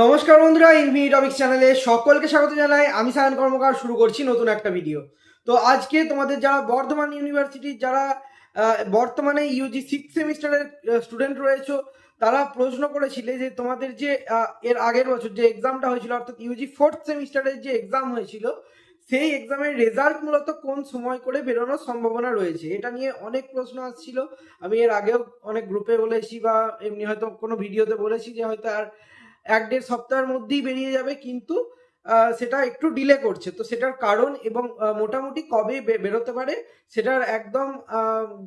নমস্কার বন্ধুরা, infinity topics চ্যানেলে সকলকে স্বাগত জানাই। আমি সায়ন কর্মকার শুরু করছি নতুন একটা ভিডিও। তো আজকে তোমাদের যারা বর্ধমান ইউনিভার্সিটির যারা বর্তমানে ইউজি সিক্স সেমিস্টারের স্টুডেন্ট রয়েছে, তারা প্রশ্ন করেছিলে যে তোমাদের যে এর আগের বছর যে এক্সামটা হয়েছিল, অর্থাৎ ইউজি ফোর্থ সেমিস্টারের যে এক্সাম হয়েছিল, সেই এক্সামের রেজাল্ট মূলত কোন সময় করে বেরোনোর সম্ভাবনা রয়েছে, এটা নিয়ে অনেক প্রশ্ন আসছিল। আমি এর আগেও অনেক গ্রুপে বলেছি বা এমনি হয়তো কোনো ভিডিওতে বলেছি যে হয়তো আর এক দেড় সপ্তাহের মধ্যেই বেরিয়ে যাবে, কিন্তু সেটা একটু ডিলে করছে। তো সেটার কারণ এবং মোটামুটি কবে বেরোতে পারে সেটার একদম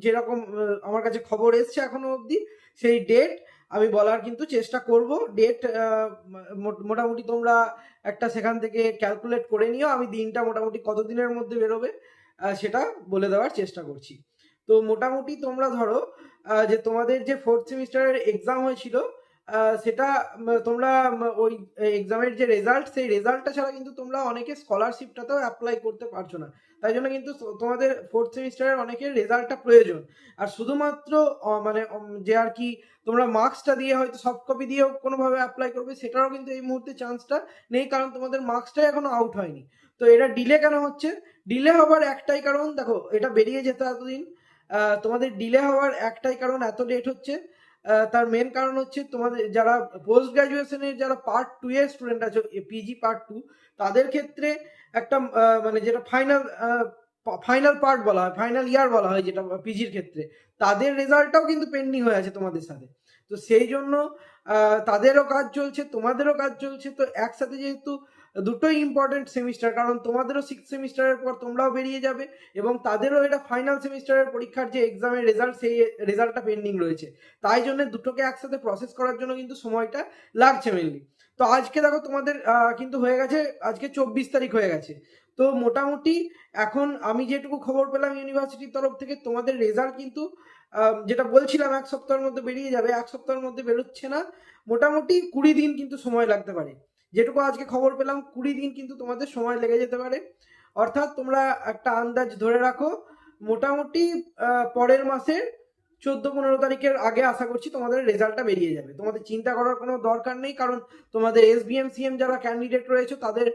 যেরকম আমার কাছে খবর এসছে এখনো অবধি, সেই ডেট আমি বলার কিন্তু চেষ্টা করব। ডেট মোটামুটি তোমরা একটা সেখান থেকে ক্যালকুলেট করে নিও, আমি দিনটা মোটামুটি কত দিনের মধ্যে বেরোবে সেটা বলে দেওয়ার চেষ্টা করছি। তো মোটামুটি তোমরা ধরো যে তোমাদের যে ফোর্থ সেমিস্টারের এক্সাম হয়েছিল, সেটা তোমরা ওই এক্সামের যে রেজাল্ট, সেই রেজাল্টটা ছাড়া কিন্তু তোমরা অনেকে স্কলারশিপটাতেও অ্যাপ্লাই করতে পারছো না। তাই জন্য কিন্তু তোমাদের ফোর্থ সেমিস্টারের অনেকের রেজাল্টটা প্রয়োজন। আর শুধুমাত্র মানে যে আর কি তোমরা মার্কসটা দিয়ে হয়তো সফট কপি দিয়েও কোনোভাবে অ্যাপ্লাই করবে, সেটারও কিন্তু এই মুহূর্তে চান্সটা নেই, কারণ তোমাদের মার্কসটাই এখনো আউট হয়নি। তো এটা ডিলে কেন হচ্ছে? ডিলে হবার একটাই কারণ, দেখো এটা বেরিয়ে যেতে এতদিন, তোমাদের ডিলে হওয়ার একটাই কারণ, এত লেট হচ্ছে তার মেন কারণ হচ্ছে তোমাদের যারা পোস্ট গ্রাজুয়েশনের যারা পার্ট টু এর স্টুডেন্ট আছে, পিজি পার্ট টু, তাদের ক্ষেত্রে একটা মানে যেটা ফাইনাল ফাইনাল পার্ট বলা হয়, ফাইনাল ইয়ার বলা হয় যেটা পিজির ক্ষেত্রে, তাদের রেজাল্টটাও কিন্তু পেন্ডিং হয়ে আছে তোমাদের সাথে। তো সেই জন্য তাদেরও কাজ চলছে, তোমাদেরও কাজ চলছে। তো একসাথে যেহেতু দুটোই ইম্পর্টেন্ট সেমিস্টার, কারণ তোমাদেরও সিক্স সেমিস্টারের পর তোমরাও বেরিয়ে যাবে এবং তাদেরও এটা ফাইনাল সেমিস্টারের পরীক্ষার যে এক্সামের রেজাল্ট, সেই রেজাল্টটা পেন্ডিং রয়েছে। তাই জন্য দুটোকে একসাথে প্রসেস করার জন্য কিন্তু সময়টা লাগছে মেনলি। তো আজকে দেখো তোমাদের কিন্তু হয়ে গেছে, আজকে 24 তারিখ হয়ে গেছে। তো মোটামুটি এখন আমি যেটুকু খবর পেলাম ইউনিভার্সিটির তরফ থেকে, তোমাদের রেজাল্ট কিন্তু যেটা বলছিলাম এক সপ্তাহের মধ্যে বেরিয়ে যাবে, এক সপ্তাহের মধ্যে বেরোচ্ছে না, মোটামুটি 20 দিন কিন্তু সময় লাগতে পারে। যেটুকু আজকে খবর পেলাম, 20 দিন কিন্তু তোমাদের সময় লেগে যেতে পারে। অর্থাৎ তোমরা একটা আন্দাজ ধরে রাখো, মোটামুটি পরের মাসের 14-15 তারিখের আগে আশা করছি তোমাদের রেজাল্টটা বেরিয়ে যাবে। তোমাদের চিন্তা করার কোনো দরকার নেই, কারণ তোমাদের এসবিএমসিএম যারা ক্যান্ডিডেট রয়েছে তাদের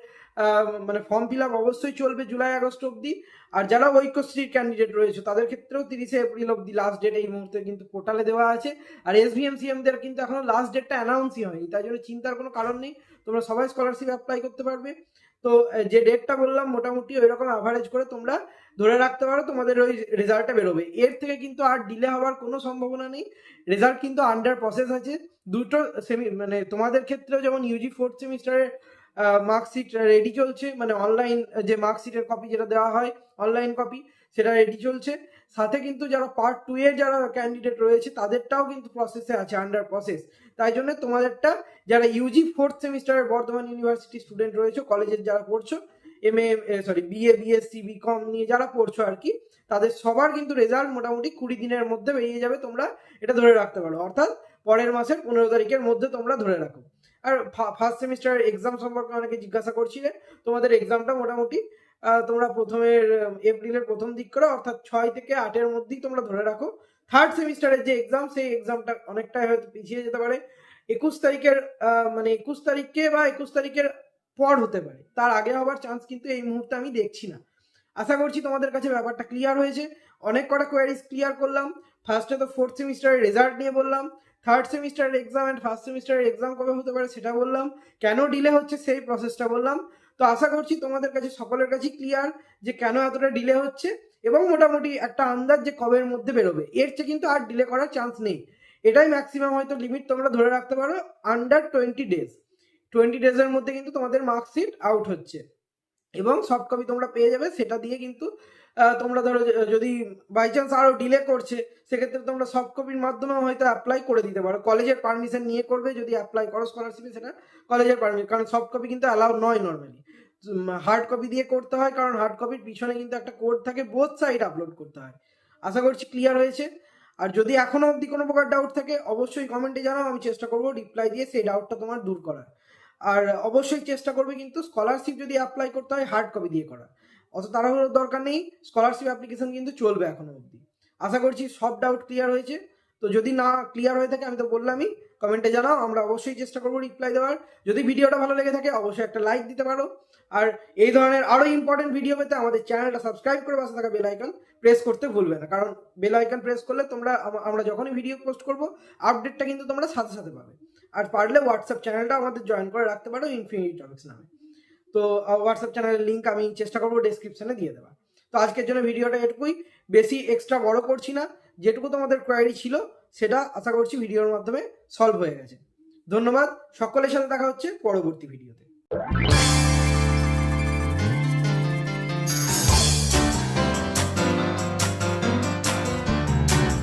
মানে ফর্ম ফিল আপ অবশ্যই চলবে জুলাই আগস্ট অবধি। আর যারা ঐক্যশ্রীর ক্যান্ডিডেট রয়েছে তাদের ক্ষেত্রেও 30 এপ্রিল অবধি লাস্ট ডেট এই মুহূর্তে কিন্তু পোর্টালে দেওয়া আছে। আর এসবিএমসিএমদের কিন্তু এখনো লাস্ট ডেটটা অ্যানাউন্সই হয়নি, তাই জন্য চিন্তার কোনো কারণ নেই, তোমরা সবাই স্কলারশিপ অ্যাপ্লাই করতে পারবে। তো যে ডেটটা বললাম মোটামুটি ওই রকম অ্যাভারেজ করে তোমরা ধরে রাখতে পারো তোমাদের ওই রেজাল্টটা বেরোবে। এর থেকে কিন্তু আর ডিলে হওয়ার কোনো সম্ভাবনা নেই, রেজাল্ট কিন্তু আন্ডার প্রসেস আছে। দুটো সেমি মানে তোমাদের ক্ষেত্রেও যেমন ইউজি ফোর্থ সেমিস্টারের মার্কশিট রেডি চলছে, মানে অনলাইন যে মার্কশিটের কপি যেটা দেওয়া হয় অনলাইন কপি, সেটা রেডি চলছে। সাথে কিন্তু যারা পার্ট টু এর যারা ক্যান্ডিডেট রয়েছে তাদেরটাও কিন্তু প্রসেসে আছে, আন্ডার প্রসেস। তাই জন্য তোমাদেরটা যারা ইউজি ফোর্থ সেমিস্টারের বর্ধমান ইউনিভার্সিটি স্টুডেন্ট রয়েছে, কলেজের যারা পড়ছো, বিএ বিএসসি বিকম নিয়ে যারা পড়ছো আর কি, তাদের সবার কিন্তু রেজাল্ট মোটামুটি 20 দিনের মধ্যে বেরিয়ে যাবে, তোমরা এটা ধরে রাখতে পারো। অর্থাৎ পরের মাসের 15 তারিখের মধ্যে তোমরা ধরে রাখো। আর ফার্স্ট সেমিস্টার এক্সাম সম্পর্কে অনেকে জিজ্ঞাসা করছিলে, তোমাদের এক্সামটা মোটামুটি তোমরা প্রথমের এপ্রিলের প্রথম দিক করে, অর্থাৎ 6 থেকে 8-এর মধ্যেই তোমরা ধরে রাখো। থার্ড সেমিস্টারের যে এক্সাম, সেই এক্সামটা অনেকটাই হয়তো পিছিয়ে যেতে পারে, 21 তারিখের মানে 21 তারিখে বা 21 তারিখের পর হতে পারে, তার আগে হবার চান্স কিন্তু এই মুহূর্তে আমি দেখছি না। আশা করছি তোমাদের কাছে ব্যাপারটা ক্লিয়ার হয়েছে। অনেক কটা কোয়ারিজ ক্লিয়ার করলাম। ফার্স্টে তো ফোর্থ সেমিস্টারের রেজাল্ট নিয়ে বললাম, থার্ড সেমিস্টারের এক্সাম অ্যান্ড ফার্স্ট সেমিস্টারের এক্সাম কবে হতে পারে সেটা বললাম, কেন ডিলে হচ্ছে সেই প্রসেসটা বললাম। তো আশা করছি তোমাদের কাছে সকলের কাছেই ক্লিয়ার যে কেন এতটা ডিলে হচ্ছে, এবং মোটামুটি একটা আন্দাজ যে কবের মধ্যে বেরোবে। এর চেয়ে কিন্তু আর ডিলে করার চান্স নেই, এটাই ম্যাক্সিমাম হয়তো লিমিট তোমরা ধরে রাখতে পারো, আন্ডার 20 ডেজ। 20 ডেজের মধ্যে কিন্তু তোমাদের মার্কশিট আউট হচ্ছে এবং সফট কপি তোমরা পেয়ে যাবে। সেটা দিয়ে কিন্তু তোমরা ধরো যদি বাই চান্স আরও ডিলে করছে, সেক্ষেত্রে তোমরা সফট কপির মাধ্যমেও হয়তো অ্যাপ্লাই করে দিতে পারো, কলেজের পারমিশন নিয়ে করবে যদি অ্যাপ্লাই করো স্কলারশিপে, সেটা কলেজের পারমিশন, কারণ সফট কপি কিন্তু অ্যালাউ নয় নর্মালি, হার্ড কপি দিয়ে করতে হয়, কারণ হার্ড কপির পিছনে কিন্তু একটা কোড থাকে, বোথ সাইড আপলোড করতে হয়। আশা করছি ক্লিয়ার হয়েছে। আর যদি এখনো অবধি কোনো প্রকার ডাউট থাকে অবশ্যই কমেন্টে জানাও, আমি চেষ্টা করবো রিপ্লাই দিয়ে সেই ডাউটটা তোমার দূর করার। আর অবশ্যই চেষ্টা করবে কিন্তু স্কলারশিপ যদি অ্যাপ্লাই করতে হয় হার্ড কপি দিয়ে করা, অত তাড়াহুড়োর দরকার নেই, স্কলারশিপ অ্যাপ্লিকেশন কিন্তু চলবে এখনো অবধি। আশা করছি সব ডাউট ক্লিয়ার হয়েছে। তো যদি না ক্লিয়ার হয়ে থাকে আমি তো বললামই, কমেন্টে জানাও, আমরা অবশ্যই চেষ্টা করবো রিপ্লাই দেওয়ার। যদি ভিডিওটা ভালো লেগে থাকে অবশ্যই একটা লাইক দিতে পারো। আর এই ধরনের আরও ইম্পর্টেন্ট ভিডিও পেতে আমাদের চ্যানেলটা সাবস্ক্রাইব করে পাশে থাকা বেল আইকন প্রেস করতে ভুলবে না, কারণ বেল আইকন প্রেস করলে তোমরা আমরা যখনই ভিডিও পোস্ট করব আপডেটটা কিন্তু তোমরা সাথে সাথে পাবে। আর পারলে হোয়াটসঅ্যাপ চ্যানেলটা আমাদের জয়েন করে রাখতে পারো ইনফিনিটি টপিক্স নামে। তো হোয়াটসঅ্যাপ চ্যানেলের লিঙ্ক আমি চেষ্টা করবো ডেসক্রিপশনে দিয়ে দেওয়া। তো আজকের জন্য ভিডিওটা এটুকুই, বেশি এক্সট্রা বড় করছি না। যেটুকু তোমাদের কোয়ারি ছিল সেটা আশা করছি ভিডিওর মাধ্যমে সলভ হয়ে গেছে। ধন্যবাদ, সকলের সাথে দেখা হচ্ছে পরবর্তী ভিডিওতে।